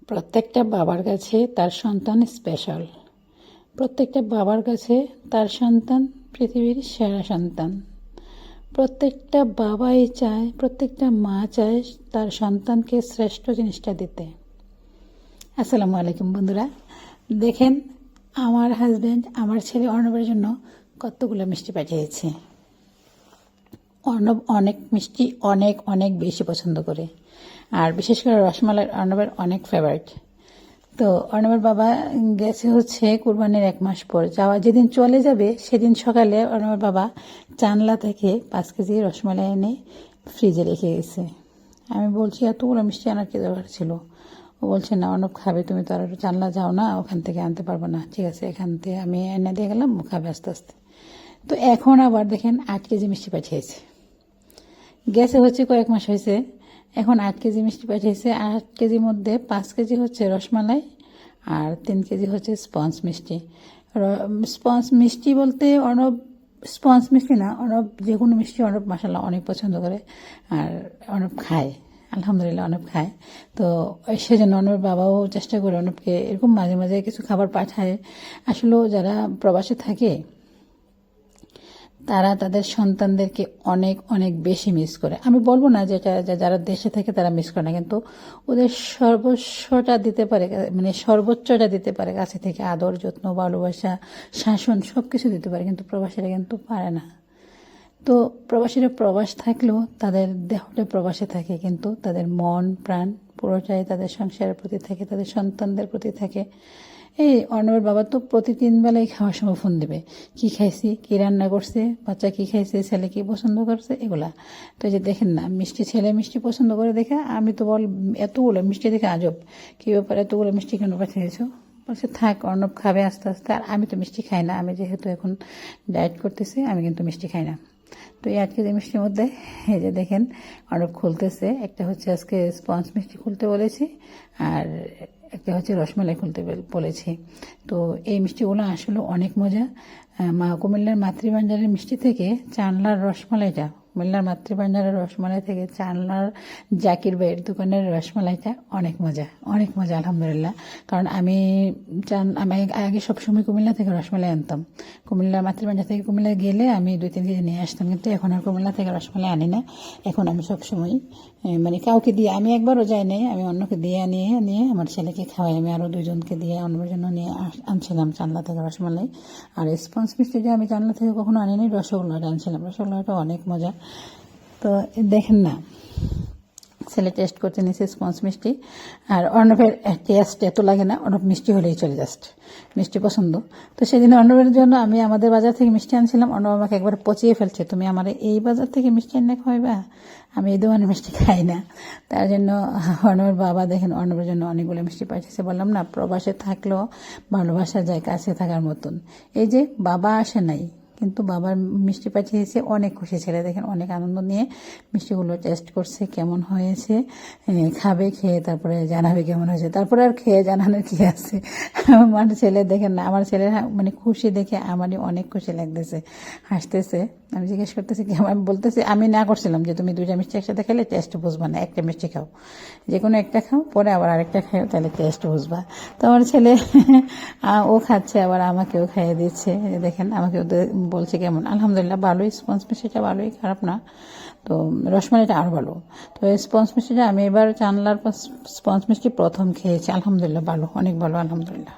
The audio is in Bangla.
প্রত্যেকটা বাবার কাছে তার সন্তান স্পেশাল। প্রত্যেকটা বাবার কাছে তার সন্তান পৃথিবীর সেরা সন্তান। প্রত্যেকটা বাবাই চায়, প্রত্যেকটা মা চায় তার সন্তানকে শ্রেষ্ঠ জিনিসটা দিতে। আসসালামু আলাইকুম বন্ধুরা, দেখেন আমার হাজব্যান্ড আমার ছেলে অর্ণবের জন্য কতগুলো মিষ্টি পাঠিয়েছে। অর্ণব অনেক মিষ্টি অনেক অনেক বেশি পছন্দ করে, আর বিশেষ করে রসমালাই অর্ণবের অনেক ফেভারিট। তো অর্ণবের বাবা গেছে হচ্ছে কুরবানির 1 মাস পর, যেদিন চলে যাবে সেদিন সকালে অর্ণবের বাবা জানলা থেকে 5 কেজি রসমালাই এনে ফ্রিজে রেখে গেছে। আমি বলছি এতগুলো মিষ্টি আনার কি দরকার ছিল? ও বলছে না, অর্ণব খাবে, তুমি তো আর জানলা যাও না, ওখান থেকে আনতে পারবো না। ঠিক আছে, এখান থেকে আমি এনে দিয়ে গেলাম, খাবে আস্তে আস্তে। তো এখন আবার দেখেন 8 কেজি মিষ্টি পাঠিয়েছে। গেছে হচ্ছে কয়েক মাস হয়েছে, এখন 8 কেজি মিষ্টি পাঠিয়েছে। 8 কেজির মধ্যে 5 কেজি হচ্ছে রসমালাই আর 3 কেজি হচ্ছে স্পঞ্জ মিষ্টি। স্পঞ্জ মিষ্টি বলতে অর্ণব স্পঞ্জ মিষ্টি না, অর্ণব যে কোনো মিষ্টি অর্ণব মাশাআল্লাহ অনেক পছন্দ করে, আর অর্ণব খায়, আলহামদুলিল্লাহ অর্ণব খায়। তো সেজন্য অর্ণবের বাবাও চেষ্টা করে অর্ণবকে এরকম মাঝে মাঝে কিছু খাবার পাঠায়। আসলে যারা প্রবাসে থাকে তারা তাদের সন্তানদেরকে অনেক অনেক বেশি মিস করে। আমি বলবো না যে যারা দেশে থাকে তারা মিস করে না, কিন্তু ওদের সর্বস্বটা দিতে পারে, মানে সর্বোচ্চটা দিতে পারে কাছে থেকে, আদর যত্ন ভালোবাসা শাসন সব কিছু দিতে পারে, কিন্তু প্রবাসীরা কিন্তু পারে না। তো প্রবাসীরা প্রবাস থাকলেও তাদের দেহটা প্রবাসে থাকে, কিন্তু তাদের মন প্রাণ পুরোটাই তাদের সংসারের প্রতি থাকে, তাদের সন্তানদের প্রতি থাকে। এই অর্ণবের বাবা তো প্রতি 3 বেলায় খাওয়ার সময় ফোন দেবে, কি খাইছি, কি রান্না করছে, বাচ্চা কি খাইছে, ছেলে কি পছন্দ করছে, এগুলা। তো এই যে দেখেন না, মিষ্টি ছেলে মিষ্টি পছন্দ করে দেখে আমি তো এতগুলো মিষ্টি দেখে আজব, কি ব্যাপার এতগুলো মিষ্টি কেন পাঠিয়েছো? বলছে থাক, অর্ণব খাবে আস্তে আস্তে, আর আমি তো মিষ্টি খাই না, আমি যেহেতু এখন ডায়েট করতেছি আমি কিন্তু মিষ্টি খাই না। তো এই 8 কেজি মিষ্টির মধ্যে এই যে দেখেন অর্ণব খুলতেছে। একটা হচ্ছে আজকে স্পঞ্জ মিষ্টি খুলতে বলেছি, আর একটা হচ্ছে রসমালাই খুলতে বলেছি। তো এই মিষ্টিগুলো আসলে অনেক মজা। কুমিল্লার মাতৃভান্ডারের মিষ্টি থেকে চানলার রসমালাইটা, কুমিল্লার মাতৃভান্ডারের রসমালাই থেকে চানলার জাকির ভাইয়ের দোকানের রসমালাইটা অনেক মজা, অনেক মজা আলহামদুলিল্লাহ। কারণ আমি আগে সবসময় কুমিল্লা থেকে রসমালাই আনতাম। কুমিল্লার মাতৃভান্ডার থেকে কুমিল্লা গেলে আমি 2-3 কেজি নিয়ে আসতাম, কিন্তু এখন আর কুমিল্লা থেকে রসমালাই আনি না। এখন আমি সবসময় মানে কাউকে দিয়ে, আমি একবারও যাই নাই, আমি অন্যকে দিয়ে নিয়ে আমার ছেলেকে খাওয়াই। আমি আরও 2 জনকে দিয়ে অন্যের জন্য নিয়ে আনছিলাম চানলা থেকে রসমালাই। আর স্পঞ্জ মিষ্টি যে আমি চানলা থেকে কখনো আনিনি, রসগোল্লাটা আনছিলাম, রসগোল্লাটা অনেক মজা। তো দেখেন না, ছেলে টেস্ট করতে নিয়েছে স্পঞ্জ মিষ্টি, আর অর্ণবের টেস্ট এত লাগে না, অর্ণব মিষ্টি হলেই চলে, জাস্ট মিষ্টি পছন্দ। তো সেদিন অর্ণবের জন্য আমি আমাদের বাজার থেকে মিষ্টি আনছিলাম, অর্ণব আমাকে একবার পচিয়ে ফেলছে, তুমি আমার এই বাজার থেকে মিষ্টি এনে খাওয়াইবা, আমি এই দোকানে মিষ্টি খাই না। তার জন্য অর্ণবের বাবা দেখেন অর্ণবের জন্য অনেকগুলো মিষ্টি পাঠিয়েছে। বললাম না, প্রবাসে থাকলেও ভালোবাসা যায় কাছে থাকার মতন। এই যে বাবা আসে নাই, কিন্তু বাবার মিষ্টি পাঠিয়েছে, অনেক খুশি ছেলে, দেখেন অনেক আনন্দ নিয়ে মিষ্টিগুলো টেস্ট করছে, কেমন হয়েছে খাবে, খেয়ে তারপরে জানাবে কেমন হয়েছে। তারপরে আর খেয়ে জানানোর কি আছে। আমার ছেলে দেখেন না, আমার ছেলের মানে খুশি দেখে আমারই অনেক খুশি লাগতেছে, হাসতেছে। আমি জিজ্ঞেস করতেছি আমি বলতেছি, আমি না করছিলাম যে তুমি 2টা মিষ্টি একসাথে খেলে টেস্ট বুঝবা না, একটা মিষ্টি খাও, যে কোনো একটা খাও, পরে আবার আরেকটা খাও, তাহলে টেস্ট বুঝবা। তো আমার ছেলে ও খাচ্ছে, আবার আমাকেও খাইয়ে দিচ্ছে। দেখেন আমাকেও বলছে কেমন, আলহামদুলিল্লাহ ভালোই, স্পঞ্জ মিষ্টিটা ভালোই, খারাপ না। তো রসমালাইটা আরও ভালো। তো এই স্পঞ্জ মিষ্টিটা আমি এবার চানলার স্পঞ্জ মিষ্টি প্রথম খেয়েছি, আলহামদুলিল্লাহ ভালো, অনেক ভালো আলহামদুলিল্লাহ।